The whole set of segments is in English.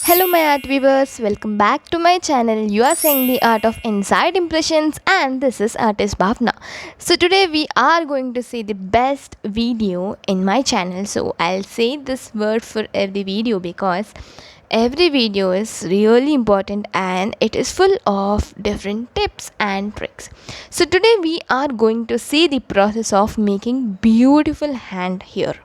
Hello, my art viewers. Welcome back to my channel. You are seeing the art of inside impressions, and this is Artist Bhavna. So, today we are going to see the best video in my channel. So, I'll say this word for every video because every video is really important and it is full of different tips and tricks. So, today we are going to see the process of making beautiful hand here.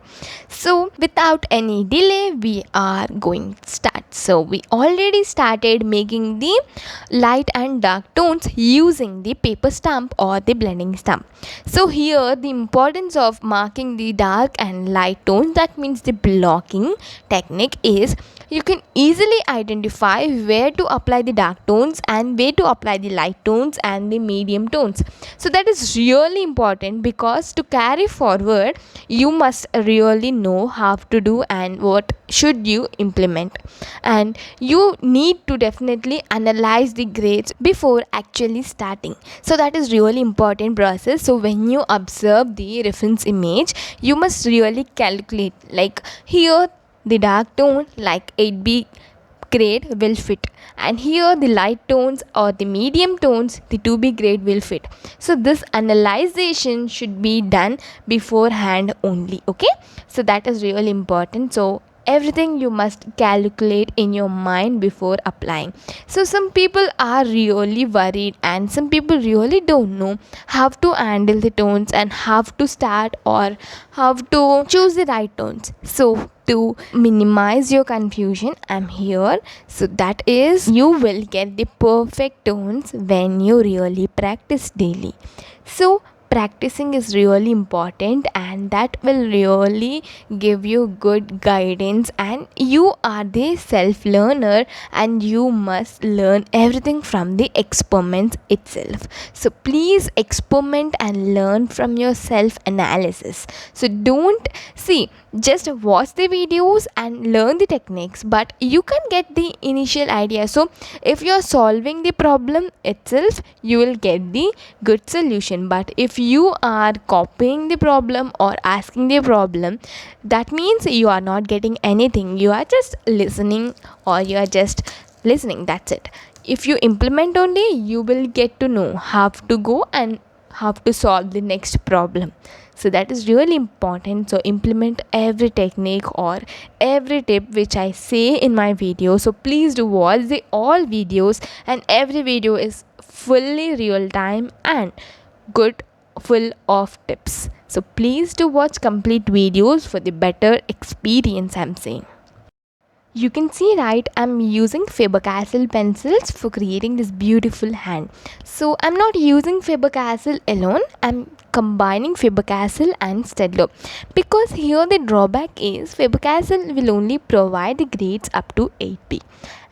So without any delay we are going to start. So we already started making the light and dark tones using the paper stamp or the blending stamp. So here the importance of marking the dark and light tones, that means the blocking technique, is you can easily identify where to apply the dark tones and where to apply the light tones and the medium tones. So that is really important because to carry forward you must really know how to do and what should you implement, and you need to definitely analyze the grades before actually starting. So that is really important process. So when you observe the reference image, you must really calculate, like here the dark tone like 8B grade will fit, and here the light tones or the medium tones, the 2B grade, will fit. So this analyzation should be done beforehand only. Okay, so that is really important. So everything you must calculate in your mind before applying. So some people are really worried and some people really don't know how to handle the tones and how to start or how to choose the right tones. So to minimize your confusion, I'm here. So that is, you will get the perfect tones when you really practice daily. So practicing is really important and that will really give you good guidance, and you are the self learner and you must learn everything from the experiments itself. So please experiment and learn from your self analysis. So don't see, just watch the videos and learn the techniques, but you can get the initial idea. So if you are solving the problem itself, you will get the good solution. But if you are copying the problem or asking the problem, that means you are not getting anything. You are just listening, or you are just listening, that's it. If you implement only, you will get to know how to go and how to solve the next problem. So that is really important. So implement every technique or every tip which I say in my video. So please do watch the all videos, and every video is fully real time and good, full of tips. So please do watch complete videos for the better experience, I'm saying. You can see, right, I'm using Faber-Castell pencils for creating this beautiful hand. So I'm not using Faber-Castell alone, I'm combining Faber-Castell and Staedtler, because here the drawback is Faber-Castell will only provide the grades up to 8B,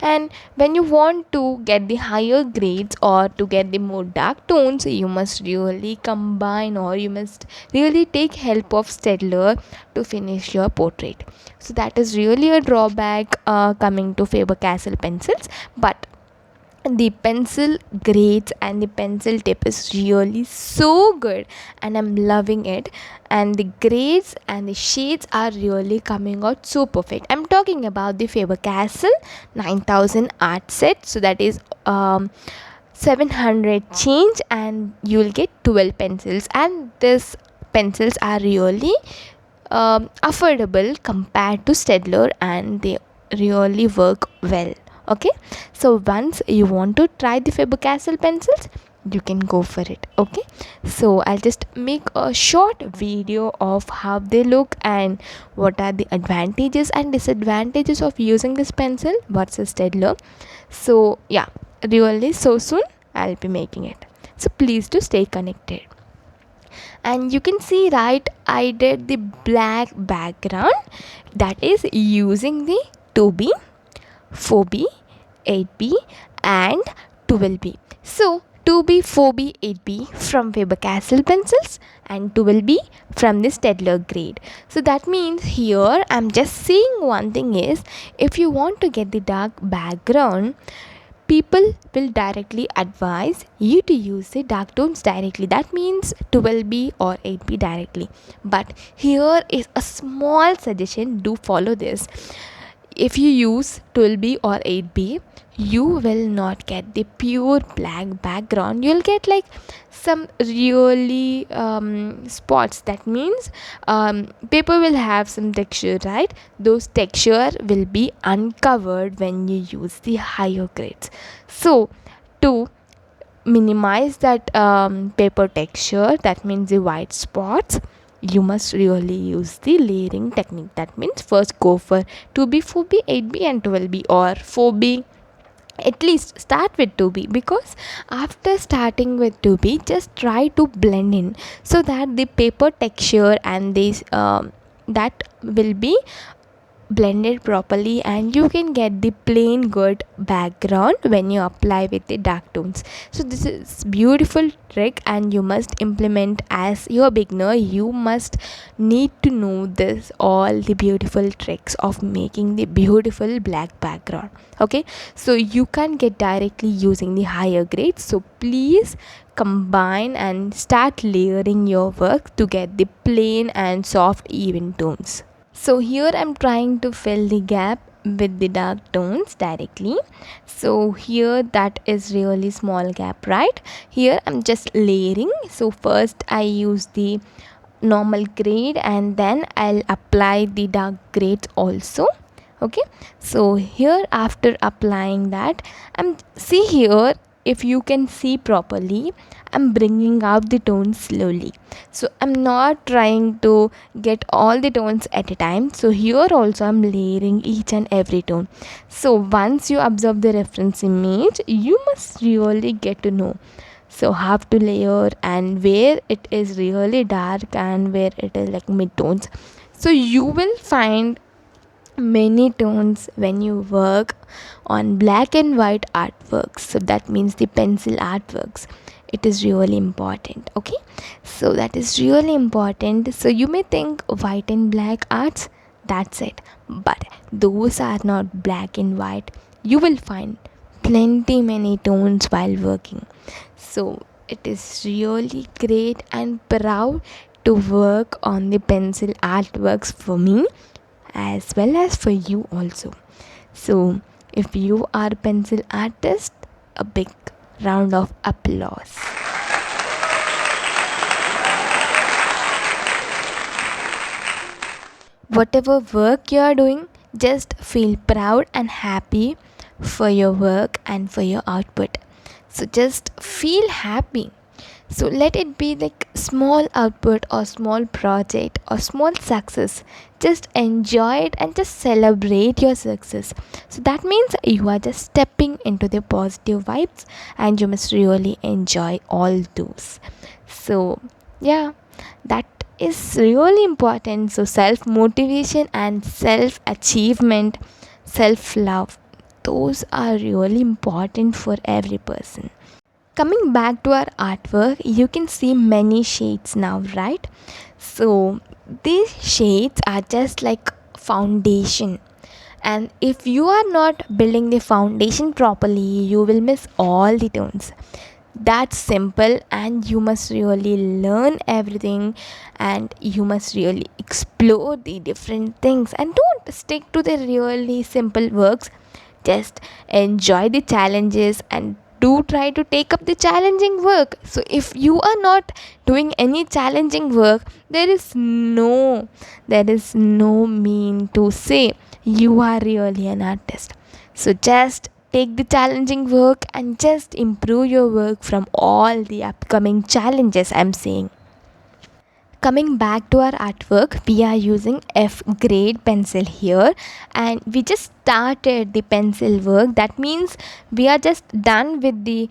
and when you want to get the higher grades or to get the more dark tones, you must really combine, or you must really take help of Staedtler to finish your portrait. So that is really a drawback coming to Faber-Castell pencils. But the pencil grades and the pencil tip is really so good and I'm loving it, and the grades and the shades are really coming out so perfect. I'm talking about the Faber-Castell 9000 art set. So that is 700 change, and you will get 12 pencils, and these pencils are really affordable compared to Staedtler, and they really work well. Okay, so once you want to try the Faber-Castell pencils, you can go for it. Okay, so I'll just make a short video of how they look and what are the advantages and disadvantages of using this pencil versus Staedtler. So yeah, really so soon I'll be making it. So please do stay connected. And you can see, right, I did the black background, that is using the 2B, 4B, 8B and 12B. So 2B, 4B, 8B from Faber-Castell pencils and 12B from the Staedtler grade. So that means here I'm just saying one thing is, if you want to get the dark background, people will directly advise you to use the dark tones directly, that means 12B or 8B directly. But here is a small suggestion, do follow this. if you use 12B or 8B, you will not get the pure black background. You'll get like some really spots. That means paper will have some texture, right? Those texture will be uncovered when you use the higher grades. So to minimize that paper texture, that means the white spots, you must really use the layering technique. That means first go for 2B, 4B, 8B and 12B, or 4B. At least start with 2B, because after starting with 2B, just try to blend in so that the paper texture and this that will be blended properly, and you can get the plain good background when you apply with the dark tones. So this is beautiful trick, and you must implement as your beginner. You must need to know this all the beautiful tricks of making the beautiful black background. Okay, so you can get directly using the higher grades. So please combine and start layering your work to get the plain and soft even tones. So here I'm trying to fill the gap with the dark tones directly. So here that is really small gap, right? Here I'm just layering. So first I use the normal grade, and then I'll apply the dark grades also. Okay, so here after applying that, I'm see here, if you can see properly, I'm bringing out the tones slowly. So I'm not trying to get all the tones at a time. So here also I'm layering each and every tone. So once you observe the reference image, you must really get to know so how to layer, and where it is really dark and where it is like mid tones. So you will find many tones when you work on black and white artworks. So that means the pencil artworks, it is really important. Okay, so that is really important. So you may think white and black arts, that's it, but those are not black and white. You will find plenty many tones while working. So it is really great and proud to work on the pencil artworks for me as well as for you also. So if you are a pencil artist, a big round of applause. Whatever work you are doing, just feel proud and happy for your work and for your output. So just feel happy. So let it be like small output or small project or small success. Just enjoy it and just celebrate your success. So that means you are just stepping into the positive vibes, and you must really enjoy all those. So yeah, that is really important. So self motivation and self achievement, self love, those are really important for every person. Coming back to our artwork, you can see many shades now, right? So these shades are just like foundation, and if you are not building the foundation properly, you will miss all the tones. That's simple, and you must really learn everything, and you must really explore the different things, and don't stick to the really simple works. Just enjoy the challenges and do try to take up the challenging work. So if you are not doing any challenging work, there is no mean to say you are really an artist. So just take the challenging work and just improve your work from all the upcoming challenges I'm saying. Coming back to our artwork, we are using F grade pencil here, and we just started the pencil work. That means we are just done with the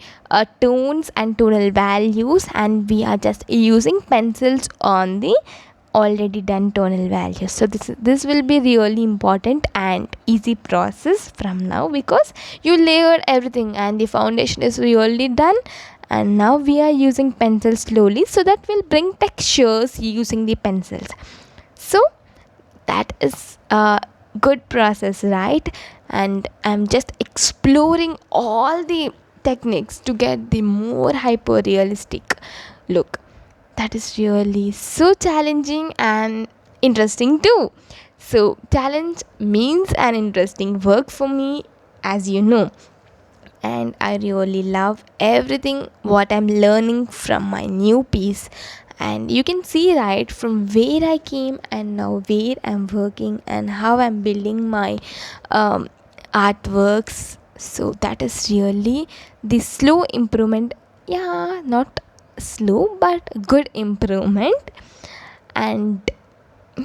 tones and tonal values, and we are just using pencils on the already done tonal values. So this will be really important and easy process from now, because you layered everything and the foundation is really done, and now we are using pencils slowly, so that will bring textures using the pencils. So that is a good process, right? And I'm just exploring all the techniques to get the more hyper realistic look. That is really so challenging and interesting too. So talent means an interesting work for me, as you know, and I really love everything what I'm learning from my new piece. And you can see right from where I came and now where I'm working and how I'm building my um, artworks. So that is really the slow improvement. Yeah, not slow but good improvement. And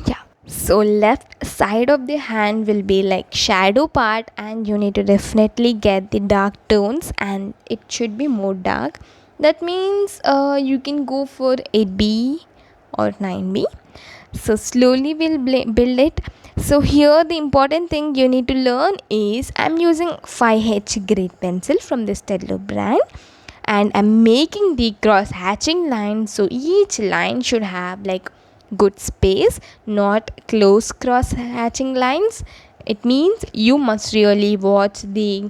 yeah, so left side of the hand will be like shadow part, and you need to definitely get the dark tones and it should be more dark. That means you can go for 8B or 9B. So slowly we'll build it. So here the important thing you need to learn is I'm using 5H grit pencil from the Stello brand, and I'm making the cross hatching line, so each line should have like good space, not close cross hatching lines. It means you must really watch the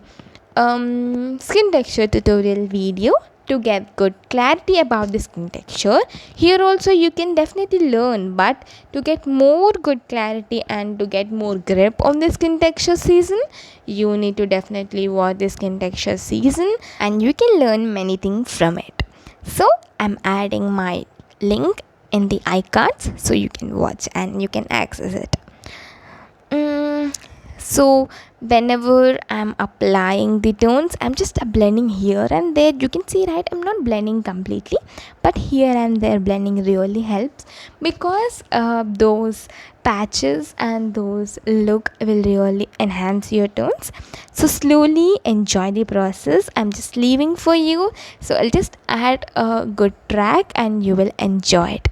skin texture tutorial video to get good clarity about the skin texture. Here also you can definitely learn, but to get more good clarity and to get more grip on the skin texture season, you need to definitely watch the skin texture season and you can learn many things from it. So I'm adding my link in the iCards so you can watch and you can access it. So whenever I'm applying the tones, I'm just blending here and there. You can see right, I'm not blending completely, but here and there blending really helps, because those patches and those look will really enhance your tones. So slowly enjoy the process. I'm just leaving for you, so I'll just add a good track and you will enjoy it.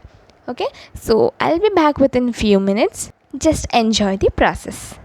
Okay, so I'll be back within few minutes. Just enjoy the process.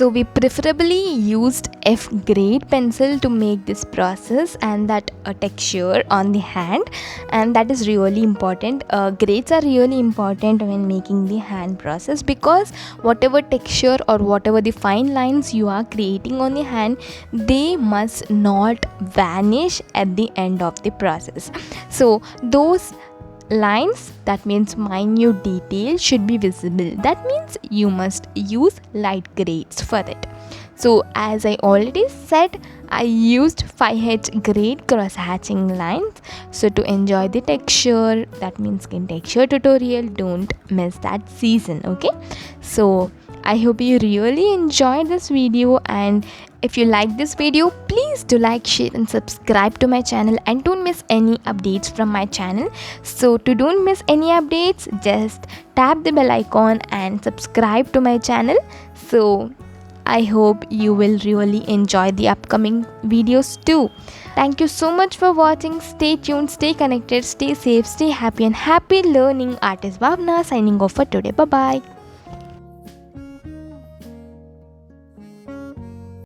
So we preferably used F grade pencil to make this process and that texture on the hand, and that is really important. Grades are really important when making the hand process, because whatever texture or whatever the fine lines you are creating on the hand, they must not vanish at the end of the process. So those lines, that means minute details, should be visible. That means you must use light grades for it. So as I already said, I used 5H grade cross hatching lines. So to enjoy the texture, that means skin texture tutorial, don't miss that season. Okay, so I hope you really enjoyed this video, and if you like this video, please do like, share and subscribe to my channel, and don't miss any updates from my channel. So to don't miss any updates, just tap the bell icon and subscribe to my channel. So I hope you will really enjoy the upcoming videos too. Thank you so much for watching. Stay tuned, stay connected, stay safe, stay happy, and happy learning. Artist Bhavna signing off for today. Bye bye.